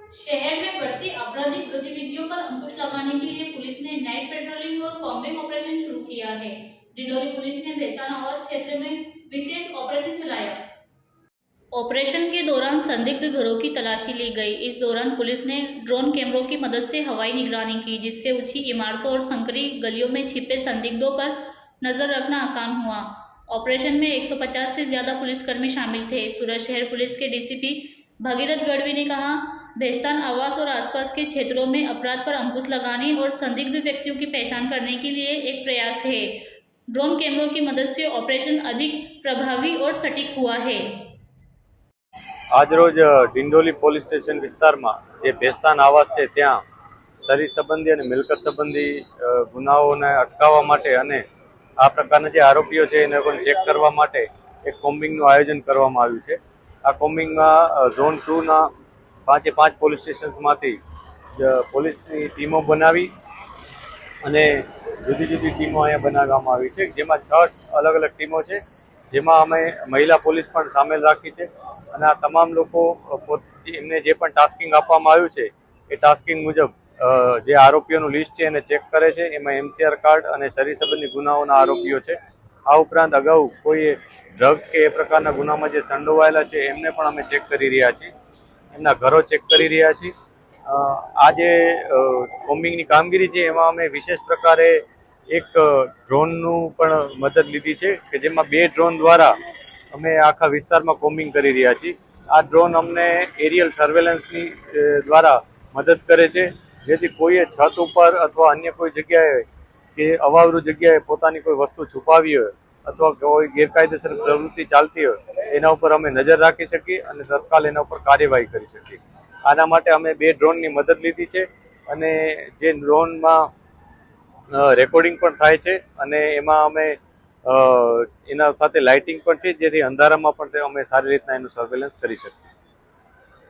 शहर में बढ़ती आपराधिक गतिविधियों पर अंकुश लगाने के लिए पुलिस ने नाइट पेट्रोलिंग और कॉम्बिंग ऑपरेशन शुरू किया है। डिंडोरी पुलिस ने बेस्तान आवास क्षेत्र में विशेष ऑपरेशन चलाया। ऑपरेशन के दौरान संदिग्ध घरों की तलाशी ली गई। इस दौरान पुलिस ने ड्रोन कैमरों की मदद से हवाई निगरानी की, जिससे ऊंची इमारतों और संकरी गलियों में छिपे संदिग्धों पर नजर रखना आसान हुआ। ऑपरेशन में 150 से ज्यादा पुलिसकर्मी शामिल थे। सूरत शहर पुलिस के डीसीपी भगीरथ गढ़वी ने कहा, बेस्तान आवास और आसपास के क्षेत्रों में अपराध पर अंकुश लगाने और संदिग्ध व्यक्तियों की पहचान करने के लिए एक प्रयास है। ड्रोन कैमरों की मदद से ऑपरेशन अधिक प्रभावी और सटीक हुआ है। આજરોજ ડિંડોલી પોલીસ સ્ટેશન વિસ્તારમાં જે બેસ્તાન આવાસ છે ત્યાં શરીર સંબંધી અને મિલકત સંબંધી ગુનાઓને અટકાવવા માટે અને આ પ્રકારના જે આરોપીઓ છે એને પણ ચેક કરવા માટે એક કોમ્બિંગનું આયોજન કરવામાં આવ્યું છે। આ કોમ્બિંગમાં ઝોન 2ના 5 પોલીસ સ્ટેશન્સમાંથી પોલીસની ટીમો બનાવી અને જુદી જુદી ટીમો અહીંયા બનાવવામાં આવી છે, જેમાં 6 અલગ અલગ ટીમો છે, જેમાં અમે મહિલા પોલીસ પણ સામેલ રાખી છે અને આ તમામ લોકો એમને જે પણ ટાસ્કિંગ આપવામાં આવ્યું છે એ ટાસ્કિંગ મુજબ જે આરોપીઓનું લિસ્ટ છે એને ચેક કરે છે। એમાં MCR કાર્ડ અને શરીર સંબંધી ગુનાઓના આરોપીઓ છે। આ ઉપરાંત અગાઉ કોઈ ડ્રગ્સ કે એ પ્રકારના ગુનામાં જે સંડોવાયેલા છે એમને પણ અમે ચેક કરી રહ્યા છીએ, એમના ઘરો ચેક કરી રહ્યા છીએ। આ જે કોમ્બિંગની કામગીરી છે એમાં અમે વિશેષ પ્રકારે એક ડ્રોનનું પણ મદદ લીધી છે કે જેમાં 2 ડ્રોન દ્વારા અમે આખા વિસ્તારમાં કોમ્બિંગ કરી રહ્યા છીએ। આ ડ્રોન અમને એરિયલ સર્વેલન્સની દ્વારા મદદ કરે છે, જેથી કોઈએ છત ઉપર અથવા અન્ય કોઈ જગ્યાએ કે અવાવરૂ જગ્યાએ પોતાની કોઈ વસ્તુ છુપાવી હોય અથવા કોઈ ગેરકાયદેસર પ્રવૃત્તિ ચાલતી હોય એના ઉપર અમે નજર રાખી શકીએ અને તત્કાલ એના ઉપર કાર્યવાહી કરી શકીએ। આના માટે અમે 2 ડ્રોનની મદદ લીધી છે અને જે ડ્રોનમાં રેકોર્ડિંગ પણ થાય છે અને એમાં અમે એના સાથે લાઇટિંગ પણ છે, જેથી અંધારામાં પણ અમે સારી રીતના એનું સર્વેલન્સ કરી શકીએ।